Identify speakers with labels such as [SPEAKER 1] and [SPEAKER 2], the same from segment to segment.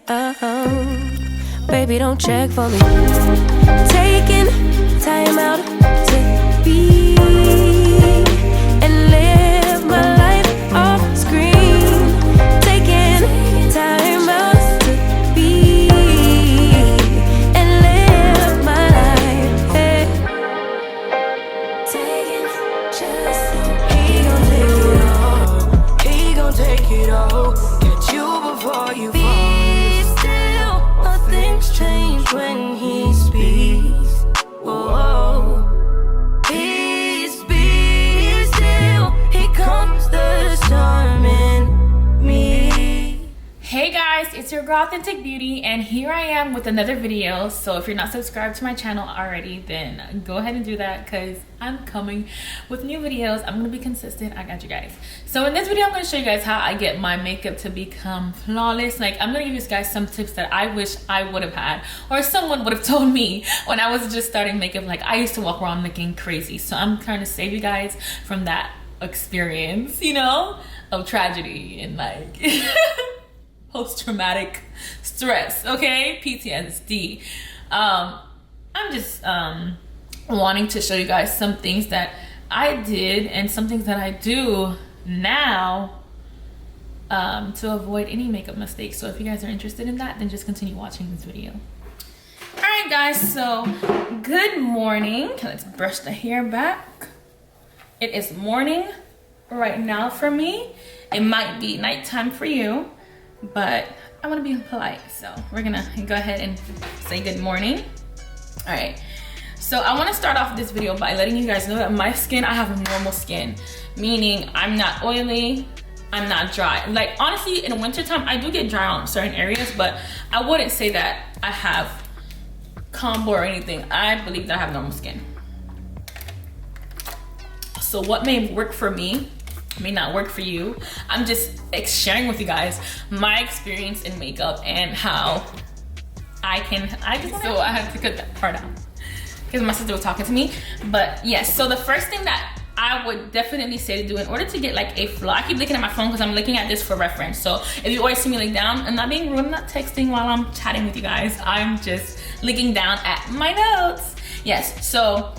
[SPEAKER 1] Baby, don't check for me. Taking time out to be and live my life off screen. Taking time out to be and live my life. Hey. Taking just he gon' take it all. He gon' take it all. Get you before you fall. Change when he speaks. Whoa. Peace be still. Here comes the storm in me.
[SPEAKER 2] Hey guys, it's your girl Authentic Beauty, and here I am with another video. So if you're not subscribed to my channel already, then go ahead and do that, because I'm coming with new videos. I'm gonna be consistent. I got you guys. So in this video, I'm gonna show you guys how I get my makeup to become flawless. Like, I'm gonna give you guys some tips that I wish I would have had, or someone would have told me when I was just starting makeup. Like, I used to walk around looking crazy, so I'm trying to save you guys from that experience, you know, of tragedy and like post-traumatic stress, okay, PTSD. I'm just wanting to show you guys some things that I did and some things that I do now to avoid any makeup mistakes. So if you guys are interested in that, then just continue watching this video. All right guys, so good morning. Let's brush the hair back. It is morning right now for me. It might be nighttime for you, but I want to be polite, so we're gonna go ahead and say good morning. All right, so I want to start off this video by letting you guys know that my skin, I have normal skin, meaning I'm not oily, I'm not dry. Like, honestly, in the wintertime, I do get dry on certain areas, but I wouldn't say that I have combo or anything. I believe that I have normal skin. So what may work for me may not work for you. I'm just sharing with you guys my experience in makeup and how I had to cut that part out because my sister was talking to me. But yes, so the first thing that I would definitely say to do in order to get like a flaw, I keep looking at my phone because I'm looking at this for reference. So if you always see me look down, I'm not being rude, I'm not texting while I'm chatting with you guys. I'm just looking down at my notes. Yes, so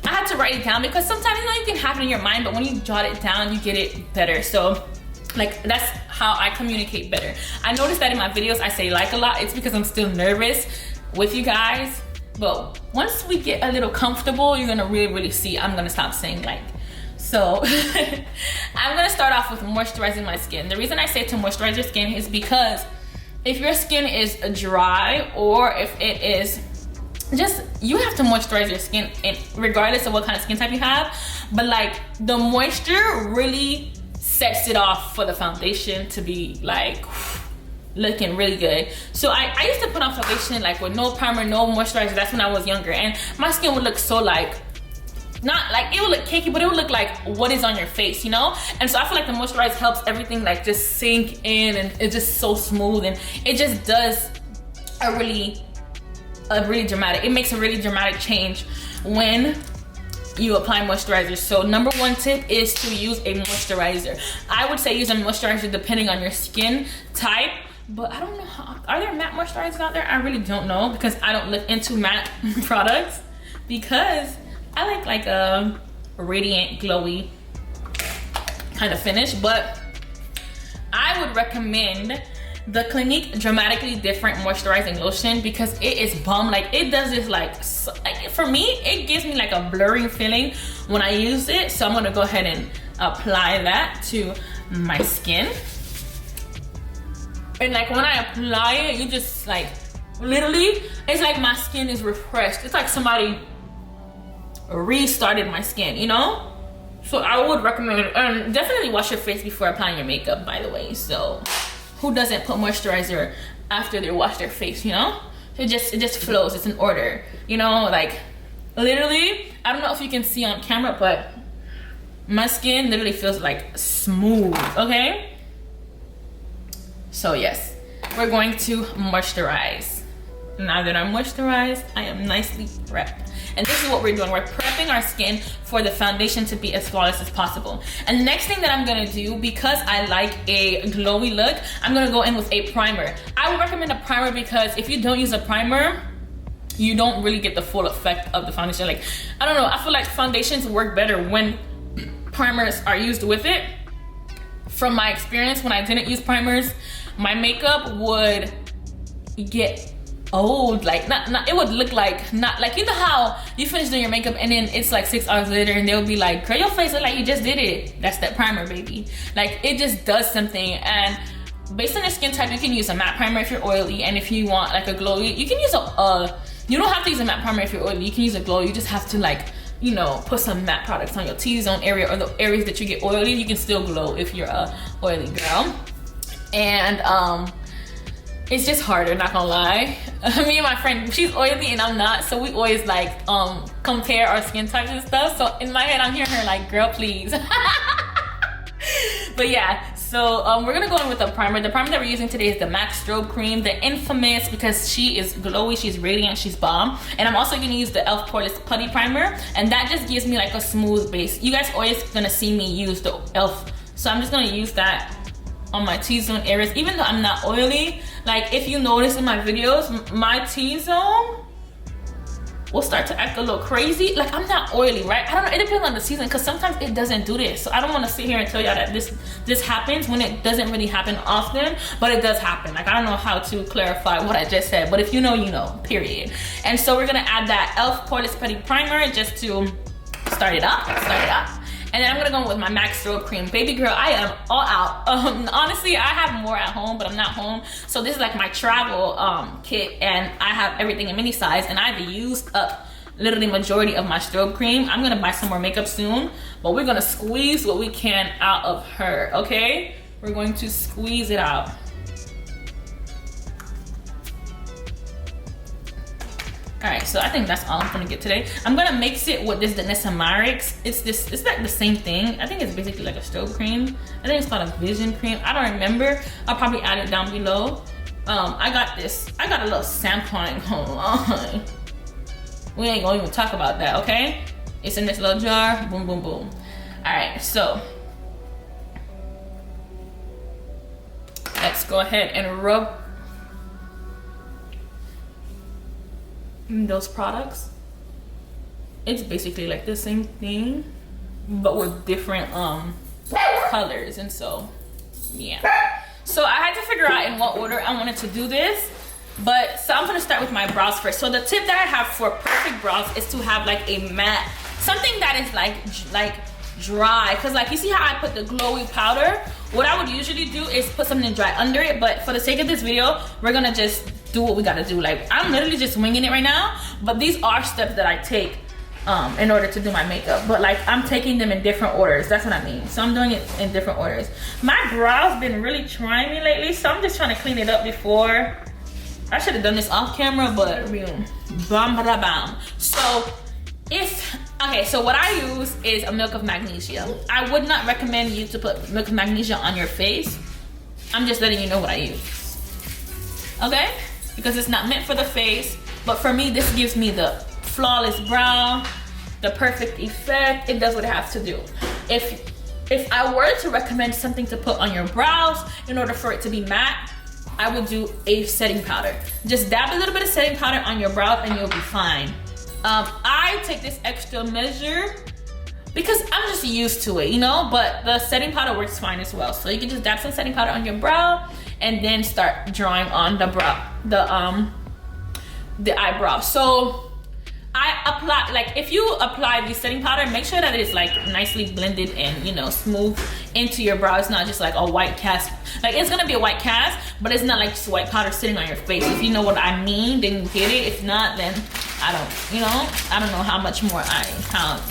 [SPEAKER 2] I had to write it down because sometimes, you know, anything happen in your mind, but when you jot it down, you get it better. So like, that's how I communicate better. I noticed that in my videos, I say like a lot. It's because I'm still nervous with you guys. But once we get a little comfortable, you're gonna really see I'm gonna stop saying like. So I'm gonna start off with moisturizing my skin. The reason I say to moisturize your skin is because if your skin is dry, or if it is just, you have to moisturize your skin regardless of what kind of skin type you have. But like, the moisture really sets it off for the foundation to be like looking really good. So I used to put on foundation like with no primer, no moisturizer. That's when I was younger, and my skin would look so like, not like, it would look cakey, but it would look like what is on your face, you know? And so I feel like the moisturizer helps everything like just sink in, and it's just so smooth, and it just does a really dramatic, it makes a really dramatic change when you apply moisturizer. So number one tip is to use a moisturizer. I would say use a moisturizer depending on your skin type, but I don't know are there matte moisturizers out there? I really don't know, because I don't look into matte products, because I like a radiant, glowy kind of finish. But I would recommend the Clinique Dramatically Different Moisturizing Lotion, because it is bomb. Like, it does this like for me, it gives me like a blurring feeling when I use it. So I'm gonna go ahead and apply that to my skin. And like, when I apply it, you just like, literally, it's like my skin is refreshed. It's like somebody restarted my skin, you know? So I would recommend it. And definitely wash your face before applying your makeup, by the way. So who doesn't put moisturizer after they wash their face, you know? It just flows, it's an order, you know? Like, literally, I don't know if you can see on camera, but my skin literally feels like smooth, okay? So yes, we're going to moisturize. Now that I'm moisturized, I am nicely prepped. And this is what we're doing. We're prepping our skin for the foundation to be as flawless as possible. And the next thing that I'm gonna do, because I like a glowy look, I'm gonna go in with a primer. I would recommend a primer because if you don't use a primer, you don't really get the full effect of the foundation. Like, I don't know, I feel like foundations work better when primers are used with it. From my experience, when I didn't use primers, my makeup would get old. Like, not it would look like, not like, you know how you finish doing your makeup and then it's like 6 hours later and they'll be like, girl, your face look like you just did it. That's that primer, baby. Like, it just does something. And based on your skin type, you can use a matte primer if you're oily, and if you want like a glowy, you can use you don't have to use a matte primer if you're oily. You can use a glow. You just have to, like, you know, put some matte products on your T-zone area or the areas that you get oily. You can still glow if you're a oily girl. And it's just harder, not gonna lie. Me and my friend, she's oily and I'm not, so we always like compare our skin types and stuff. So in my head, I'm hearing her like, girl, please. But yeah, so we're gonna go in with a primer. The primer that we're using today is the MAC Strobe Cream, the infamous, because she is glowy, she's radiant, she's bomb. And I'm also gonna use the e.l.f. Poreless Putty Primer, and that just gives me like a smooth base. You guys always gonna see me use the e.l.f. So I'm just gonna use that on my T-zone areas, even though I'm not oily. Like, if you notice in my videos, my T-zone will start to act a little crazy. Like, I'm not oily, right? I don't know, it depends on the season, because sometimes it doesn't do this. So I don't want to sit here and tell y'all that this happens when it doesn't really happen often, but it does happen. Like, I don't know how to clarify what I just said, but if you know, you know, period. And so we're gonna add that e.l.f. Poreless Putty Primer just to start it up. And then I'm gonna go with my MAC Strobe Cream. Baby girl, I am all out. Honestly, I have more at home, but I'm not home. So this is like my travel kit, and I have everything in mini size, and I've used up literally majority of my strobe cream. I'm gonna buy some more makeup soon, but we're gonna squeeze what we can out of her, okay? We're going to squeeze it out. All right, so I think that's all I'm gonna get today. I'm gonna mix it with this Danessa Myricks. It's like the same thing. I think it's basically like a strobe cream. I think it's called a vision cream. I don't remember. I'll probably add it down below. I got a little sampling. Hold on. We ain't gonna even talk about that, okay? It's in this little jar. Boom, boom, boom. All right, so let's go ahead and rub those products. It's basically like the same thing, but with different colors. And so yeah, so I had to figure out in what order I wanted to do this, but so I'm gonna start with my brows first. So the tip that I have for perfect brows is to have like a matte, something that is like dry, because like you see how I put the glowy powder. What I would usually do is put something dry under it, but for the sake of this video, we're gonna just do what we gotta do. Like, I'm literally just winging it right now, but these are steps that I take in order to do my makeup, but like I'm taking them in different orders. That's what I mean. So I'm doing it in different orders. My brows been really trying me lately, so I'm just trying to clean it up before. I should have done this off camera, but bam, bada, bam. So okay, so what I use is a milk of magnesia. I would not recommend you to put milk of magnesia on your face. I'm just letting you know what I use, okay? Because it's not meant for the face, but for me, this gives me the flawless brow, the perfect effect. It does what it has to do. If I were to recommend something to put on your brows in order for it to be matte, I would do a setting powder. Just dab a little bit of setting powder on your brows and you'll be fine. I take this extra measure because I'm just used to it, you know, but the setting powder works fine as well. So you can just dab some setting powder on your brow and then start drawing on the brow, the eyebrow. So I apply, like if you apply the setting powder, make sure that it is like nicely blended and, you know, smooth into your brow. It's not just like a white cast. Like, it's gonna be a white cast, but it's not like just white powder sitting on your face. If you know what I mean, then you get it. If not, then I don't know how much more I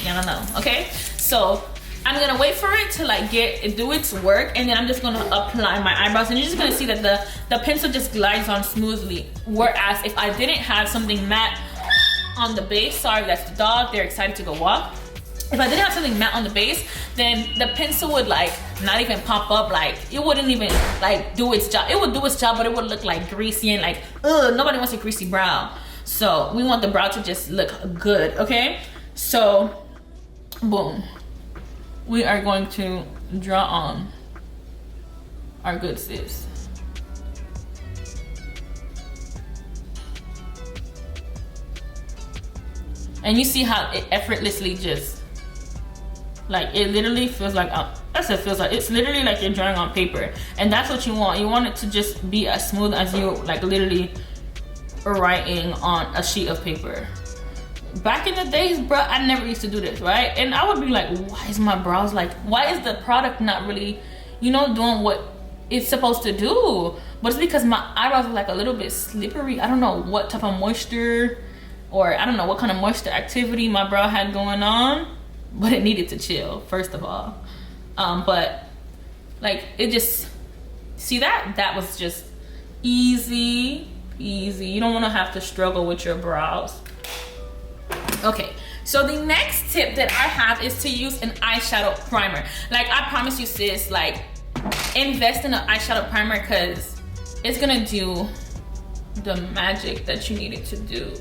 [SPEAKER 2] don't know, okay? So I'm gonna wait for it to like do its work, and then I'm just gonna apply my eyebrows, and you're just gonna see that the pencil just glides on smoothly. Whereas if I didn't have something matte on the base, sorry, that's the dog, they're excited to go walk. If I didn't have something matte on the base, then the pencil would like not even pop up. Like it wouldn't even like do its job. It would do its job, but it would look like greasy and like, ugh, nobody wants a greasy brow. So we want the brow to just look good, okay? So, boom. We are going to draw on our good sis. And you see how it effortlessly just, like it literally feels like, that's what it feels like. It's literally like you're drawing on paper. And that's what you want. You want it to just be as smooth as you like literally writing on a sheet of paper. Back in the days, bro, I never used to do this, right? And I would be like, why is my brows like, why is the product not really, you know, doing what it's supposed to do? But it's because my eyebrows are like a little bit slippery. I don't know what type of moisture, or I don't know what kind of moisture activity my brow had going on, but it needed to chill, first of all. But like it just, see that was just easy. You don't want to have to struggle with your brows. Okay, so the next tip that I have is to use an eyeshadow primer. Like I promise you, sis, like invest in an eyeshadow primer because it's gonna do the magic that you need it to do.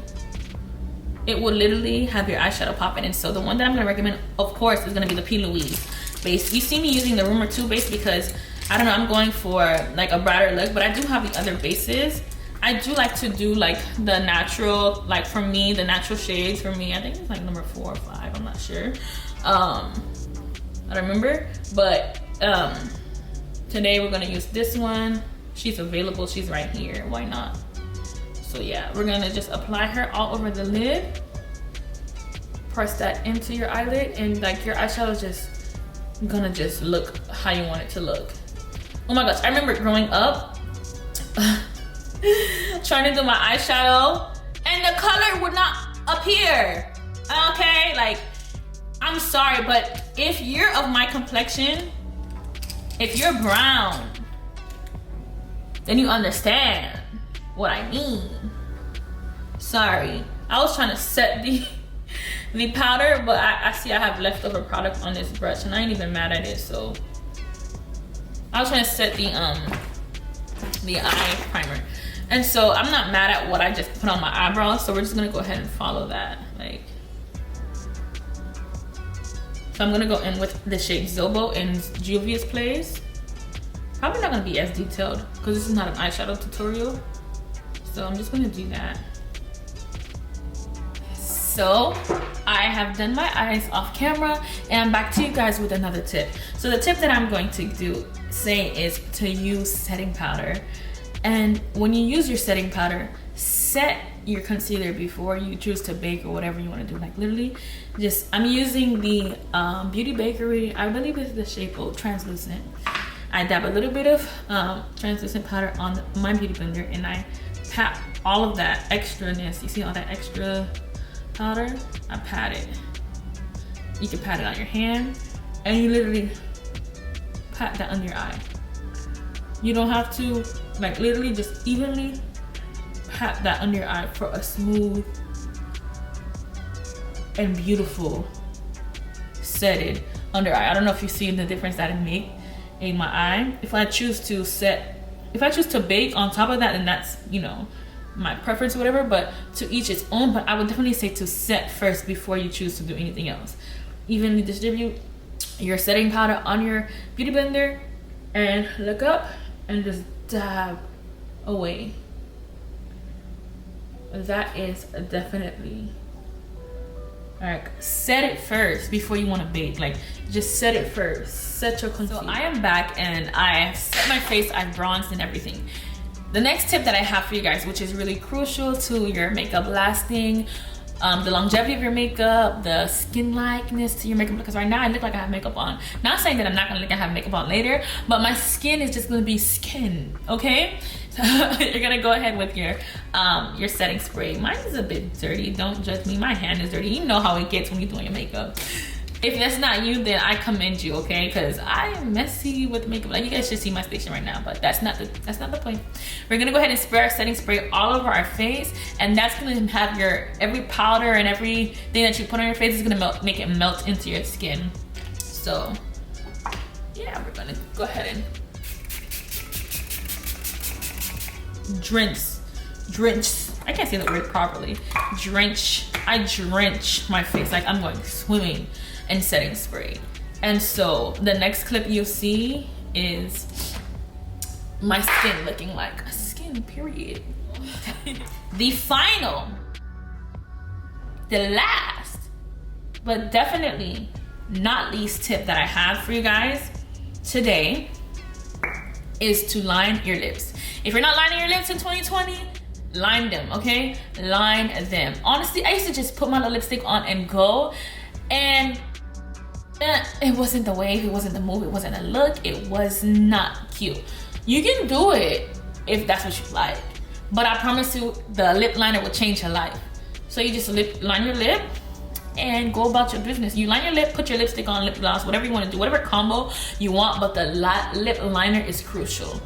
[SPEAKER 2] It will literally have your eyeshadow popping. And so the one that I'm gonna recommend, of course, is gonna be the P. Louise base. You see me using the Rumor 2 base because, I don't know, I'm going for like a brighter look, but I do have the other bases. I do like to do like the natural, like for me, the natural shades for me. I think it's like number 4 or 5, I'm not sure. I don't remember, but today we're gonna use this one. She's available, she's right here, why not? So yeah, we're gonna just apply her all over the lid. Press that into your eyelid and like your eyeshadow is just gonna just look how you want it to look. Oh my gosh, I remember growing up trying to do my eyeshadow and the color would not appear. Okay, like I'm sorry, but if you're of my complexion, if you're brown, then you understand what I mean. Sorry, I was trying to set the powder, but I see I have leftover product on this brush and I ain't even mad at it. So I was trying to set the eye primer, and so I'm not mad at what I just put on my eyebrows. So we're just gonna go ahead and follow that. Like, so I'm gonna go in with the shade Zobo in Juvia's Place. Probably not gonna be as detailed because this is not an eyeshadow tutorial. So I'm just gonna do that. So I have done my eyes off camera and I'm back to you guys with another tip. So the tip that I'm going to say is to use setting powder. And when you use your setting powder, set your concealer before you choose to bake or whatever you want to do. Like literally, just I'm using the Beauty Bakery, I believe it's the shade Translucent. I dab a little bit of translucent powder on my beauty blender and I pat all of that extraness. You see all that extra powder? I pat it. You can pat it on your hand and you literally pat that under your eye. You don't have to, like literally just evenly pat that under your eye for a smooth and beautiful setted under eye. I don't know if you see the difference that it makes in my eye. If I choose to bake on top of that, then that's, you know, my preference or whatever, but to each its own. But I would definitely say to set first before you choose to do anything else. Evenly distribute your setting powder on your beauty blender and look up and just dab away. That is definitely, like, set it first before you want to bake. Like, just set it first. Set your concealer. So I am back and I set my face, I've bronzed and everything. The next tip that I have for you guys, which is really crucial to your makeup lasting, the longevity of your makeup, the skin likeness to your makeup, because right now I look like I have makeup on. Not saying that I'm not gonna look like I have makeup on later, but my skin is just gonna be skin, okay? So you're gonna go ahead with your setting spray. Mine is a bit dirty, don't judge me, my hand is dirty. You know how it gets when you're doing your makeup. If that's not you, then I commend you, okay? Because I am messy with makeup. Like, you guys should see my station right now, but that's not the point. We're gonna go ahead and spray our setting spray all over our face, and that's gonna have your every powder and everything that you put on your face is gonna make it melt into your skin. So yeah, we're gonna go ahead and drench. I can't say the word properly. Drench. I drench my face like I'm going swimming in setting spray. And so the next clip you'll see is my skin looking like a skin, period. The final, the last, but definitely not least tip that I have for you guys today is to line your lips. If you're not lining your lips in 2020, line them, okay? Line them. Honestly, I used to just put my little lipstick on and go, and it wasn't the wave, it wasn't the move, it wasn't a look, it was not cute. You can do it if that's what you like, but I promise you the lip liner will change your life. So you just line your lip and go about your business. You line your lip, put your lipstick on, lip gloss, whatever you want to do, whatever combo you want, but the lip liner is crucial.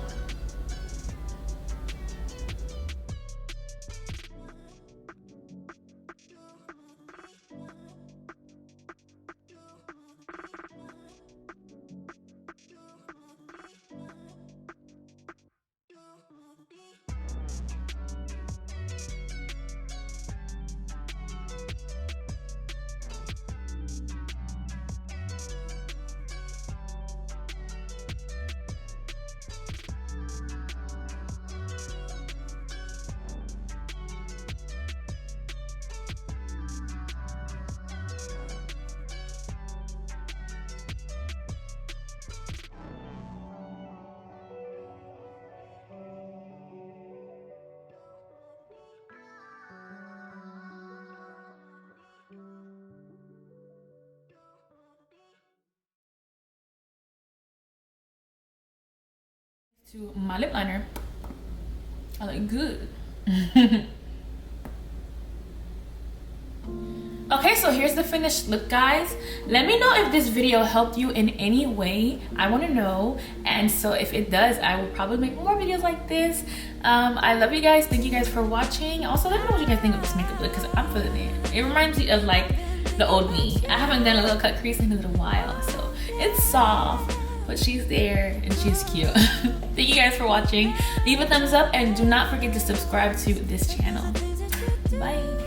[SPEAKER 2] To my lip liner, I look good. Okay, so here's the finished look, guys. Let me know if this video helped you in any way. I want to know, and so if it does, I will probably make more videos like this. I love you guys. Thank you guys for watching. Also, let me know what you guys think of this makeup look, because I'm feeling it. It reminds me of like the old me. I haven't done a little cut crease in a little while, so it's soft, but she's there and she's cute. Thank you guys for watching. Leave a thumbs up and do not forget to subscribe to this channel. Bye.